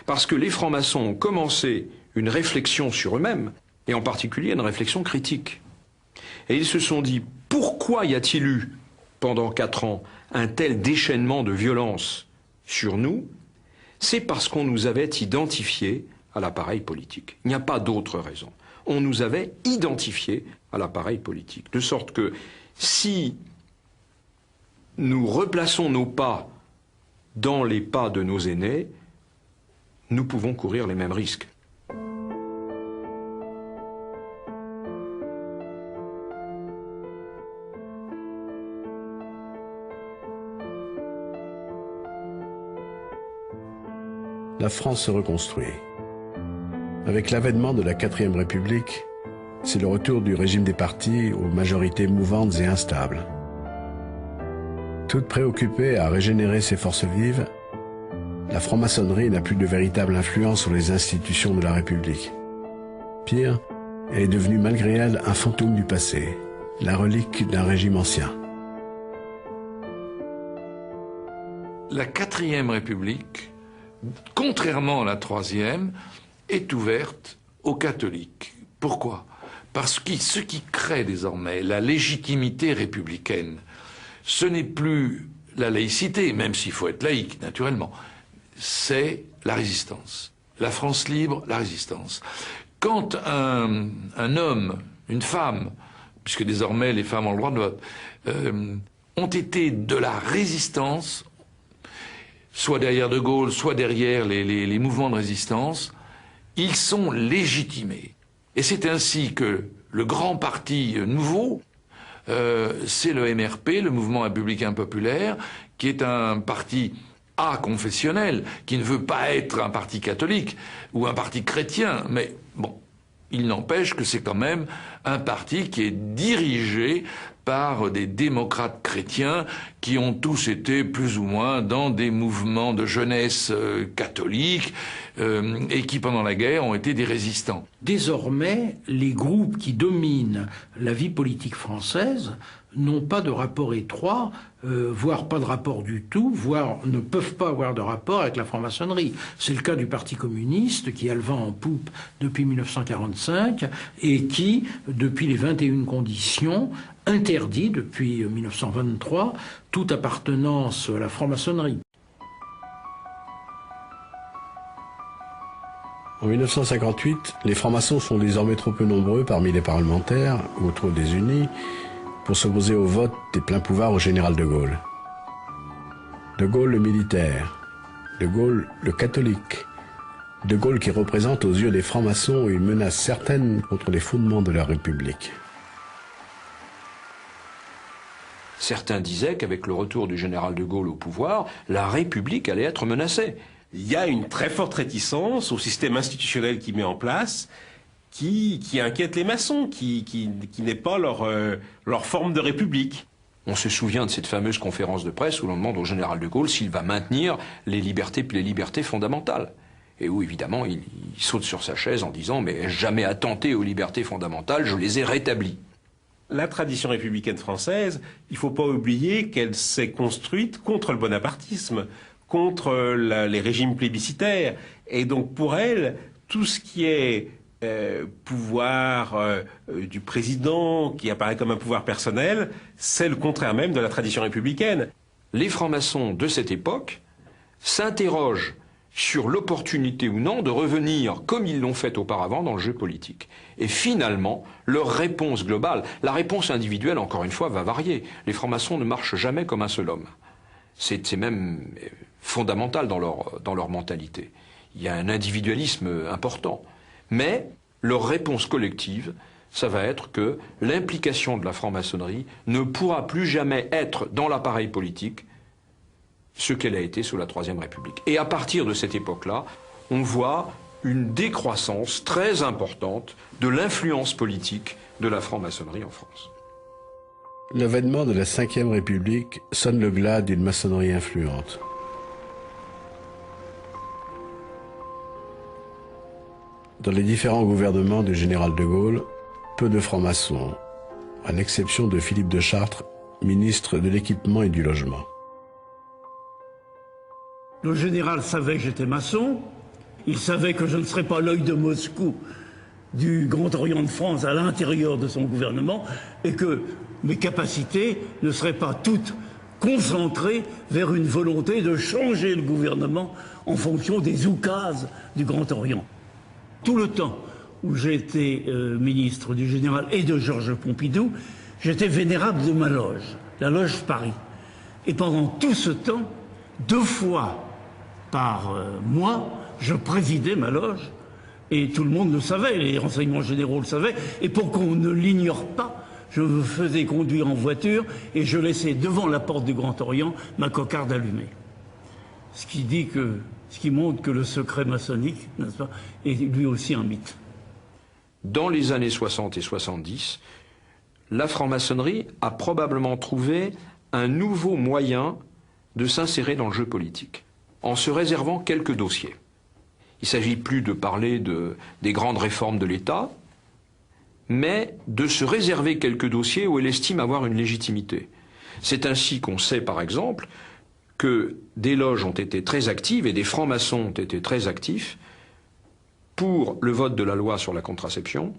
Parce que les francs-maçons ont commencé une réflexion sur eux-mêmes, et en particulier une réflexion critique. Et ils se sont dit, pourquoi y a-t-il eu, pendant 4 ans, un tel déchaînement de violence sur nous? C'est parce qu'on nous avait identifiés à l'appareil politique. Il n'y a pas d'autre raison. On nous avait identifiés à l'appareil politique. De sorte que si nous replaçons nos pas dans les pas de nos aînés, nous pouvons courir les mêmes risques. La France se reconstruit. Avec l'avènement de la 4e République, c'est le retour du régime des partis aux majorités mouvantes et instables. Toute préoccupée à régénérer ses forces vives, la franc-maçonnerie n'a plus de véritable influence sur les institutions de la République. Pire, elle est devenue malgré elle un fantôme du passé, la relique d'un régime ancien. La 4e République, contrairement à la 3e, est ouverte aux catholiques. Pourquoi? Parce que ce qui crée désormais la légitimité républicaine, ce n'est plus la laïcité, même s'il faut être laïque, naturellement, c'est la résistance. La France libre, la résistance. Quand un homme, une femme, puisque désormais les femmes ont le droit de vote, ont été de la résistance, soit derrière De Gaulle, soit derrière les mouvements de résistance, ils sont légitimés. Et c'est ainsi que le grand parti nouveau, c'est le MRP, le Mouvement républicain populaire, qui est un parti confessionnel, qui ne veut pas être un parti catholique ou un parti chrétien, mais bon, il n'empêche que c'est quand même un parti qui est dirigé par des démocrates chrétiens qui ont tous été plus ou moins dans des mouvements de jeunesse catholiques et qui pendant la guerre ont été des résistants. Désormais, les groupes qui dominent la vie politique française n'ont pas de rapport étroit, voire pas de rapport du tout, voire ne peuvent pas avoir de rapport avec la franc-maçonnerie. C'est le cas du Parti communiste qui a le vent en poupe depuis 1945 et qui, depuis les 21 conditions, interdit depuis 1923 toute appartenance à la franc-maçonnerie. En 1958, les francs-maçons sont désormais trop peu nombreux parmi les parlementaires, ou trop désunis, pour s'opposer au vote des pleins pouvoirs au général de Gaulle. De Gaulle le militaire, de Gaulle le catholique, de Gaulle qui représente aux yeux des francs-maçons une menace certaine contre les fondements de la République. Certains disaient qu'avec le retour du général de Gaulle au pouvoir, la République allait être menacée. Il y a une très forte réticence au système institutionnel qu'il met en place, qui inquiète les maçons, qui n'est pas leur forme de république. On se souvient de cette fameuse conférence de presse où l'on demande au général de Gaulle s'il va maintenir les libertés fondamentales. Et où, évidemment, il saute sur sa chaise en disant « Mais ai-je jamais attenté aux libertés fondamentales, je les ai rétablies ». La tradition républicaine française, il ne faut pas oublier qu'elle s'est construite contre le bonapartisme, contre les régimes plébiscitaires. Et donc pour elle, tout ce qui est pouvoir du président, qui apparaît comme un pouvoir personnel, c'est le contraire même de la tradition républicaine. Les francs-maçons de cette époque s'interrogent sur l'opportunité ou non de revenir, comme ils l'ont fait auparavant, dans le jeu politique. Et finalement, leur réponse globale, la réponse individuelle, encore une fois, va varier. Les francs-maçons ne marchent jamais comme un seul homme. C'est même fondamental dans leur mentalité. Il y a un individualisme important. Mais leur réponse collective, ça va être que l'implication de la franc-maçonnerie ne pourra plus jamais être dans l'appareil politique ce qu'elle a été sous la Troisième République. Et à partir de cette époque-là, on voit une décroissance très importante de l'influence politique de la franc-maçonnerie en France. L'avènement de la Ve République sonne le glas d'une maçonnerie influente. Dans les différents gouvernements du général de Gaulle, peu de francs-maçons, à l'exception de Philippe de Chartres, ministre de l'Équipement et du Logement. Le général savait que j'étais maçon, il savait que je ne serais pas l'œil de Moscou du Grand Orient de France à l'intérieur de son gouvernement et que mes capacités ne seraient pas toutes concentrées vers une volonté de changer le gouvernement en fonction des oukases du Grand Orient. Tout le temps où j'ai été ministre du général et de Georges Pompidou, j'étais vénérable de ma loge, la loge Paris. Et pendant tout ce temps, 2 fois par mois, je présidais ma loge. Et tout le monde le savait, les renseignements généraux le savaient. Et pour qu'on ne l'ignore pas, je me faisais conduire en voiture et je laissais devant la porte du Grand Orient ma cocarde allumée. Ce qui montre que le secret maçonnique, n'est-ce pas, est lui aussi un mythe. Dans les années 60 et 70, la franc-maçonnerie a probablement trouvé un nouveau moyen de s'insérer dans le jeu politique, en se réservant quelques dossiers. Il ne s'agit plus de parler des grandes réformes de l'État, mais de se réserver quelques dossiers où elle estime avoir une légitimité. C'est ainsi qu'on sait, par exemple, que des loges ont été très actives et des francs-maçons ont été très actifs pour le vote de la loi sur la contraception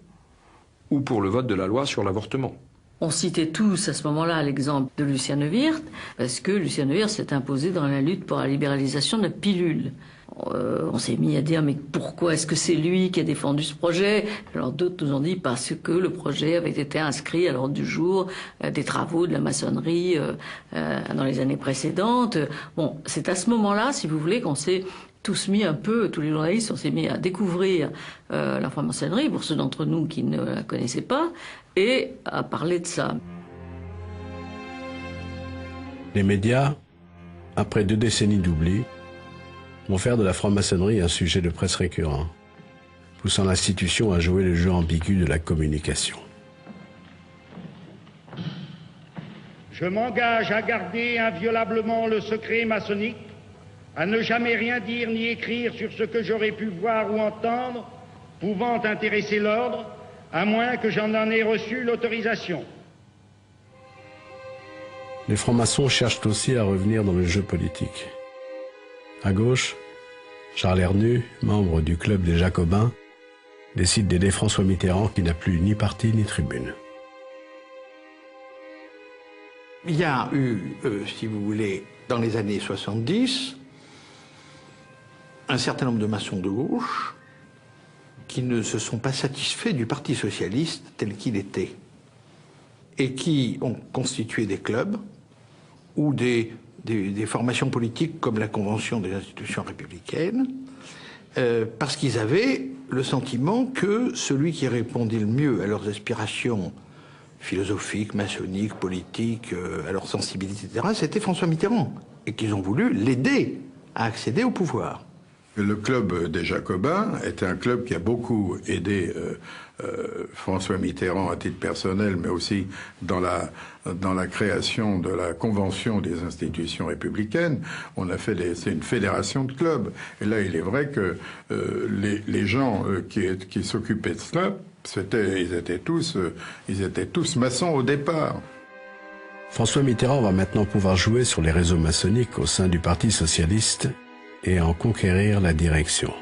ou pour le vote de la loi sur l'avortement. On citait tous à ce moment-là l'exemple de Lucien Neuwirth, parce que Lucien Neuwirth s'est imposé dans la lutte pour la libéralisation de la pilule. On s'est mis à dire, mais pourquoi est-ce que c'est lui qui a défendu ce projet? Alors d'autres nous ont dit, parce que le projet avait été inscrit à l'ordre du jour des travaux de la maçonnerie dans les années précédentes. Bon, c'est à ce moment-là, si vous voulez, qu'on s'est tous mis un peu, tous les journalistes, on s'est mis à découvrir la franc-maçonnerie, pour ceux d'entre nous qui ne la connaissaient pas, et à parler de ça. Les médias, après 2 décennies d'oubli, vont faire de la franc-maçonnerie un sujet de presse récurrent, poussant l'institution à jouer le jeu ambigu de la communication. Je m'engage à garder inviolablement le secret maçonnique, à ne jamais rien dire ni écrire sur ce que j'aurais pu voir ou entendre, pouvant intéresser l'ordre, à moins que j'en ai reçu l'autorisation. Les francs-maçons cherchent aussi à revenir dans le jeu politique. À gauche, Charles Hernu, membre du club des Jacobins, décide d'aider François Mitterrand qui n'a plus ni parti ni tribune. Il y a eu, si vous voulez, dans les années 70, un certain nombre de maçons de gauche qui ne se sont pas satisfaits du Parti socialiste tel qu'il était et qui ont constitué des clubs ou des formations politiques comme la Convention des institutions républicaines, parce qu'ils avaient le sentiment que celui qui répondait le mieux à leurs aspirations philosophiques, maçonniques, politiques, à leur sensibilité, etc., c'était François Mitterrand, et qu'ils ont voulu l'aider à accéder au pouvoir. Le club des Jacobins était un club qui a beaucoup aidé François Mitterrand à titre personnel, mais aussi dans la création de la Convention des institutions républicaines. On a fait c'est une fédération de clubs. Et là, il est vrai que les gens qui s'occupaient de cela, ils étaient tous maçons au départ. François Mitterrand va maintenant pouvoir jouer sur les réseaux maçonniques au sein du Parti socialiste et en conquérir la direction.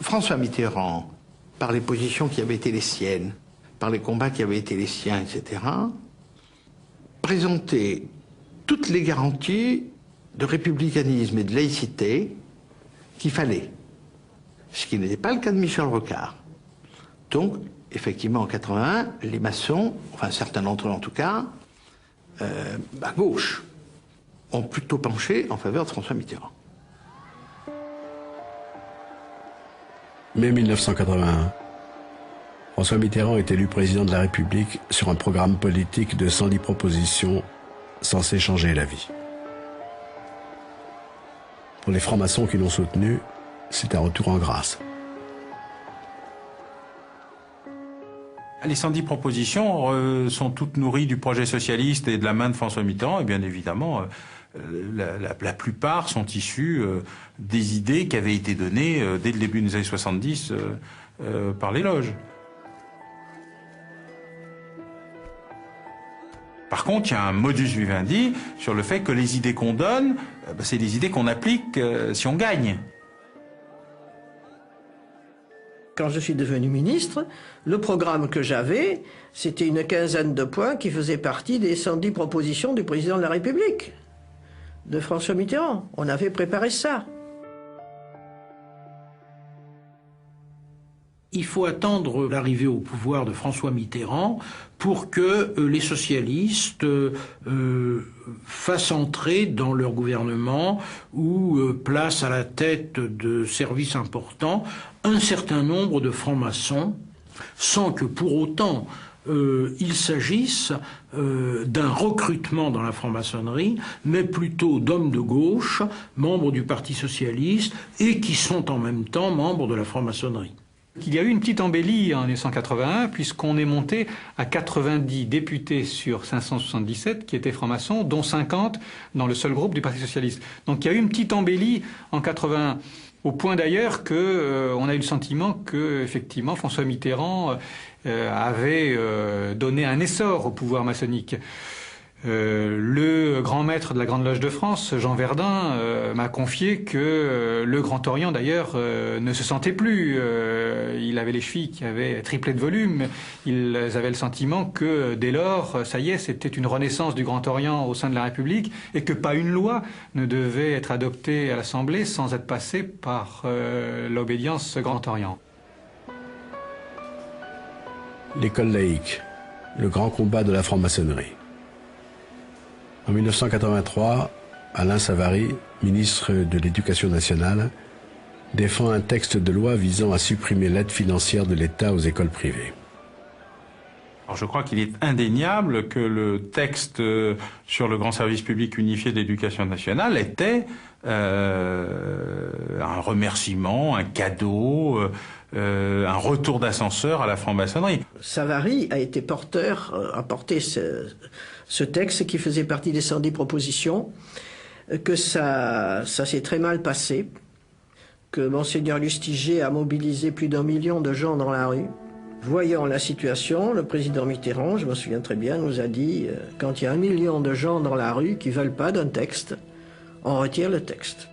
François Mitterrand, par les positions qui avaient été les siennes, par les combats qui avaient été les siens, etc., présentait toutes les garanties de républicanisme et de laïcité qu'il fallait. Ce qui n'était pas le cas de Michel Rocard. Donc, effectivement, en 81, les maçons, enfin certains d'entre eux en tout cas, à gauche, ont plutôt penché en faveur de François Mitterrand. Mai 1981. François Mitterrand est élu président de la République sur un programme politique de 110 propositions censées changer la vie. Pour les francs-maçons qui l'ont soutenu, c'est un retour en grâce. Les 110 propositions sont toutes nourries du projet socialiste et de la main de François Mitterrand, et bien évidemment, la plupart sont issus des idées qui avaient été données dès le début des années 70 par les loges. Par contre, il y a un modus vivendi sur le fait que les idées qu'on donne, c'est des idées qu'on applique si on gagne. Quand je suis devenu ministre, le programme que j'avais, c'était une quinzaine de points qui faisaient partie des 110 propositions du président de la République, de François Mitterrand. On avait préparé ça. Il faut attendre l'arrivée au pouvoir de François Mitterrand pour que les socialistes fassent entrer dans leur gouvernement ou placent à la tête de services importants un certain nombre de francs-maçons, sans que pour autant il s'agisse d'un recrutement dans la franc-maçonnerie, mais plutôt d'hommes de gauche, membres du Parti socialiste, et qui sont en même temps membres de la franc-maçonnerie. Il y a eu une petite embellie en 1981, puisqu'on est monté à 90 députés sur 577 qui étaient francs-maçons, dont 50 dans le seul groupe du Parti socialiste. Donc il y a eu une petite embellie en 81, au point d'ailleurs qu'on a eu le sentiment que, effectivement, François Mitterrand avait donné un essor au pouvoir maçonnique. Le grand maître de la Grande Loge de France, Jean Verdun, m'a confié que le Grand Orient, d'ailleurs, ne se sentait plus. Il avait les chevilles qui avaient triplé de volume. Ils avaient le sentiment que, dès lors, ça y est, c'était une renaissance du Grand Orient au sein de la République et que pas une loi ne devait être adoptée à l'Assemblée sans être passée par l'obédience Grand Orient. L'école laïque, le grand combat de la franc-maçonnerie. En 1983, Alain Savary, ministre de l'Éducation nationale, défend un texte de loi visant à supprimer l'aide financière de l'État aux écoles privées. Alors je crois qu'il est indéniable que le texte sur le grand service public unifié de l'éducation nationale était un remerciement, un cadeau, un retour d'ascenseur à la franc-maçonnerie. Savary a été a porté ce texte qui faisait partie des 110 propositions, que ça s'est très mal passé, que Monseigneur Lustiger a mobilisé plus d'1 million de gens dans la rue. Voyant la situation, le président Mitterrand, je me souviens très bien, nous a dit quand il y a 1 million de gens dans la rue qui ne veulent pas d'un texte, on retire le texte.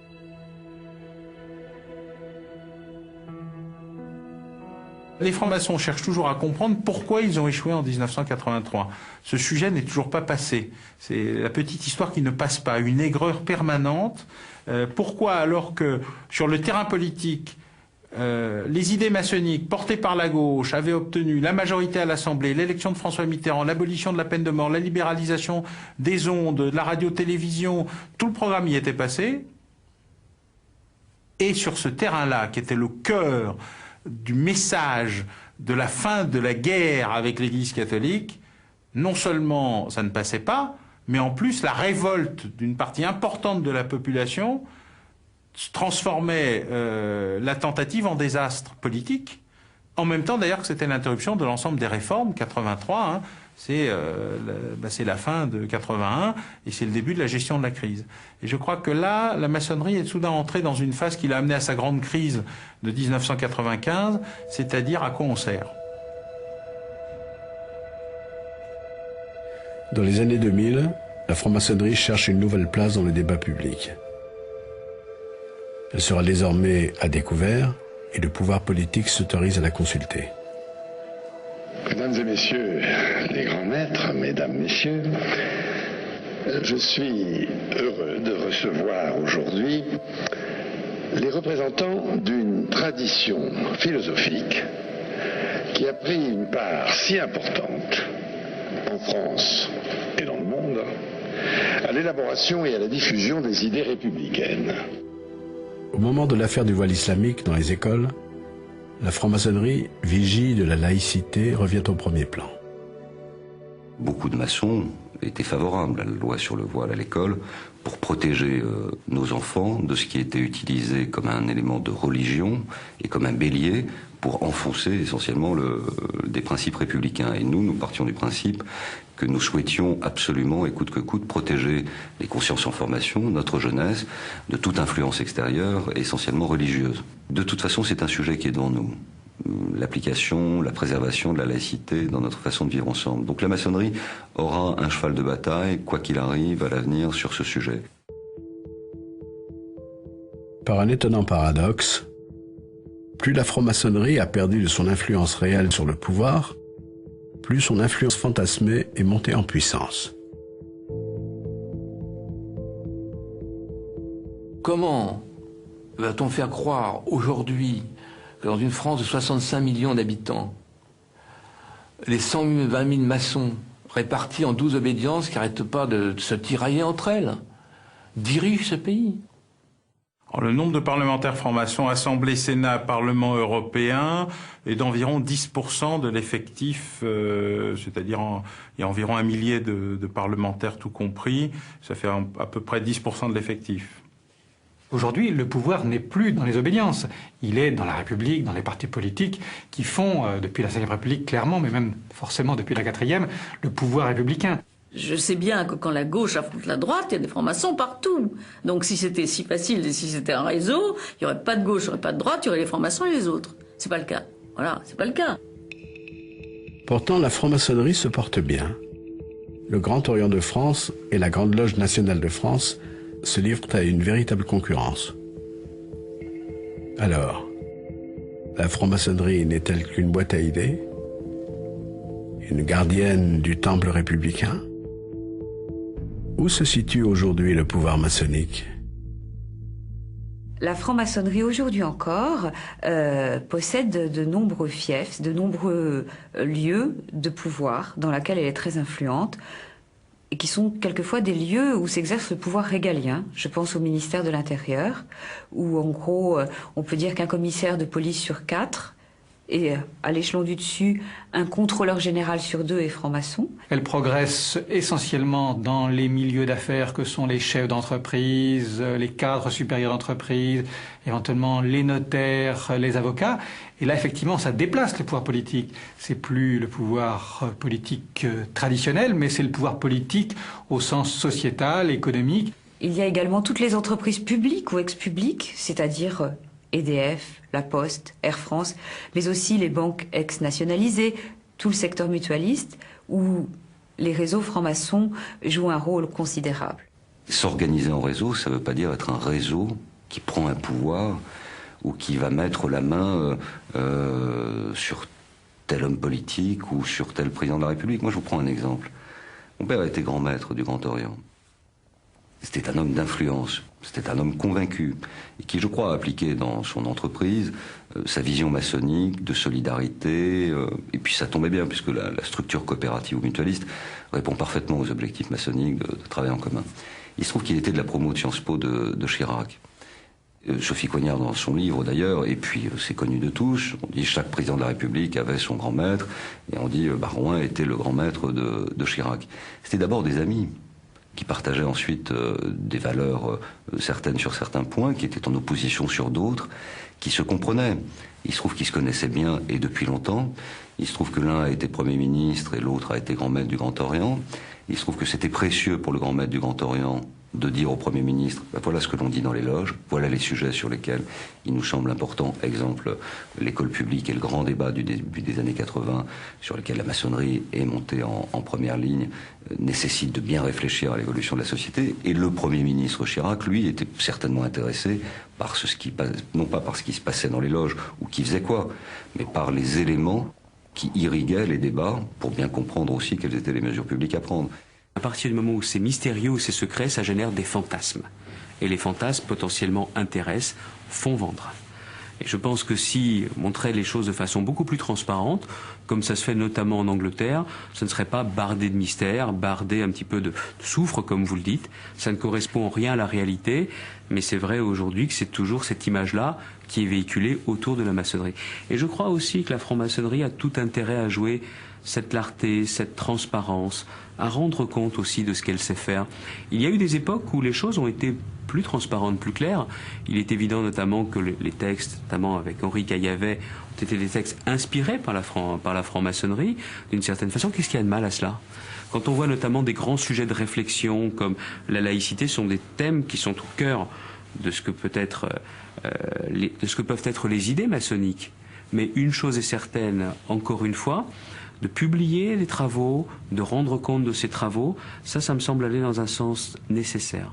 Les francs-maçons cherchent toujours à comprendre pourquoi ils ont échoué en 1983. Ce sujet n'est toujours pas passé. C'est la petite histoire qui ne passe pas, une aigreur permanente. Pourquoi, alors que sur le terrain politique, les idées maçonniques portées par la gauche avaient obtenu la majorité à l'Assemblée, l'élection de François Mitterrand, l'abolition de la peine de mort, la libéralisation des ondes, de la radio-télévision, tout le programme y était passé. Et sur ce terrain-là, qui était le cœur du message de la fin de la guerre avec l'Église catholique, non seulement ça ne passait pas, mais en plus la révolte d'une partie importante de la population transformait la tentative en désastre politique, en même temps d'ailleurs que c'était l'interruption de l'ensemble des réformes, 83, hein, c'est la fin de 81 et c'est le début de la gestion de la crise. Et je crois que là, la maçonnerie est soudain entrée dans une phase qui l'a amenée à sa grande crise de 1995, c'est-à-dire à quoi on sert. Dans les années 2000, la franc-maçonnerie cherche une nouvelle place dans le débat public. Elle sera désormais à découvert et le pouvoir politique s'autorise à la consulter. Mesdames et messieurs les grands maîtres, mesdames, messieurs, je suis heureux de recevoir aujourd'hui les représentants d'une tradition philosophique qui a pris une part si importante en France et dans le monde à l'élaboration et à la diffusion des idées républicaines. Au moment de l'affaire du voile islamique dans les écoles, la franc-maçonnerie, vigie de la laïcité, revient au premier plan. Beaucoup de maçons était favorable à la loi sur le voile à l'école pour protéger nos enfants de ce qui était utilisé comme un élément de religion et comme un bélier pour enfoncer essentiellement des principes républicains. Et nous partions du principe que nous souhaitions absolument, et coûte que coûte, protéger les consciences en formation, notre jeunesse, de toute influence extérieure, essentiellement religieuse. De toute façon, c'est un sujet qui est devant nous. L'application, la préservation de la laïcité dans notre façon de vivre ensemble. Donc la maçonnerie aura un cheval de bataille, quoi qu'il arrive à l'avenir, sur ce sujet. Par un étonnant paradoxe, plus la franc-maçonnerie a perdu de son influence réelle sur le pouvoir, plus son influence fantasmée est montée en puissance. Comment va-t-on faire croire aujourd'hui que dans une France de 65 millions d'habitants, les 120 000 maçons répartis en 12 obédiences qui n'arrêtent pas de se tirailler entre elles dirigent ce pays? Alors, le nombre de parlementaires francs-maçons, Assemblée, Sénat, Parlement européen, est d'environ 10% de l'effectif, c'est-à-dire il y a environ 1 millier de parlementaires tout compris, ça fait à peu près 10% de l'effectif. Aujourd'hui, le pouvoir n'est plus dans les obédiences. Il est dans la République, dans les partis politiques qui font, depuis la 5e République clairement, mais même forcément depuis la 4e, le pouvoir républicain. Je sais bien que quand la gauche affronte la droite, il y a des francs-maçons partout. Donc si c'était si facile et si c'était un réseau, il n'y aurait pas de gauche, il n'y aurait pas de droite, il y aurait les francs-maçons et les autres. C'est pas le cas. Voilà, c'est pas le cas. Pourtant, la franc-maçonnerie se porte bien. Le Grand Orient de France et la Grande Loge nationale de France se livrent à une véritable concurrence. Alors, la franc-maçonnerie n'est-elle qu'une boîte à idées? Une gardienne du temple républicain? Où se situe aujourd'hui le pouvoir maçonnique? La franc-maçonnerie, aujourd'hui encore, possède de nombreux fiefs, de nombreux lieux de pouvoir dans lesquels elle est très influente, et qui sont quelquefois des lieux où s'exerce le pouvoir régalien. Je pense au ministère de l'Intérieur, où en gros, on peut dire qu'un commissaire de police sur 4, et à l'échelon du dessus, un contrôleur général sur 2 est franc-maçon. Elle progresse essentiellement dans les milieux d'affaires que sont les chefs d'entreprise, les cadres supérieurs d'entreprise, éventuellement les notaires, les avocats. Et là, effectivement, ça déplace le pouvoir politique. C'est plus le pouvoir politique traditionnel, mais c'est le pouvoir politique au sens sociétal, économique. Il y a également toutes les entreprises publiques ou ex-publiques, c'est-à-dire EDF, La Poste, Air France, mais aussi les banques ex-nationalisées, tout le secteur mutualiste, où les réseaux francs-maçons jouent un rôle considérable. S'organiser en réseau, ça ne veut pas dire être un réseau qui prend un pouvoir ou qui va mettre la main sur tel homme politique ou sur tel président de la République. Moi, je vous prends un exemple. Mon père a été grand maître du Grand Orient. C'était un homme d'influence, c'était un homme convaincu, et qui, je crois, a appliqué dans son entreprise sa vision maçonnique, de solidarité, et puis ça tombait bien, puisque la structure coopérative ou mutualiste répond parfaitement aux objectifs maçonniques de travail en commun. Il se trouve qu'il était de la promo de Sciences Po de Chirac. Sophie Coignard dans son livre d'ailleurs, et puis c'est connu de tous, on dit chaque président de la République avait son grand maître, et on dit Barouin était le grand maître de Chirac. C'était d'abord des amis, qui partageaient ensuite des valeurs certaines sur certains points, qui étaient en opposition sur d'autres, qui se comprenaient. Il se trouve qu'ils se connaissaient bien et depuis longtemps. Il se trouve que l'un a été Premier ministre et l'autre a été grand maître du Grand Orient. Il se trouve que c'était précieux pour le grand maître du Grand Orient de dire au Premier ministre, ben voilà ce que l'on dit dans les loges, voilà les sujets sur lesquels il nous semble important. Exemple, l'école publique et le grand débat du début des années 80, sur lequel la maçonnerie est montée en première ligne, nécessite de bien réfléchir à l'évolution de la société. Et le Premier ministre Chirac, lui, était certainement intéressé par non pas par ce qui se passait dans les loges, ou qui faisait quoi, mais par les éléments qui irriguaient les débats, pour bien comprendre aussi quelles étaient les mesures publiques à prendre. À partir du moment où c'est mystérieux, où c'est secret, ça génère des fantasmes. Et les fantasmes potentiellement intéressent, font vendre. Et je pense que si on montrait les choses de façon beaucoup plus transparente, comme ça se fait notamment en Angleterre, ce ne serait pas bardé de mystère, bardé un petit peu de soufre, comme vous le dites. Ça ne correspond en rien à la réalité, mais c'est vrai aujourd'hui que c'est toujours cette image-là qui est véhiculée autour de la maçonnerie. Et je crois aussi que la franc-maçonnerie a tout intérêt à jouer cette clarté, cette transparence, à rendre compte aussi de ce qu'elle sait faire. Il y a eu des époques où les choses ont été plus transparentes, plus claires. Il est évident notamment que les textes, notamment avec Henri Caillavet, ont été des textes inspirés par la franc-maçonnerie, d'une certaine façon. Qu'est-ce qu'il y a de mal à cela ? Quand on voit notamment des grands sujets de réflexion comme la laïcité, sont des thèmes qui sont au cœur de ce que peuvent être les idées maçonniques. Mais une chose est certaine, encore une fois, de publier les travaux, de rendre compte de ces travaux, ça me semble aller dans un sens nécessaire.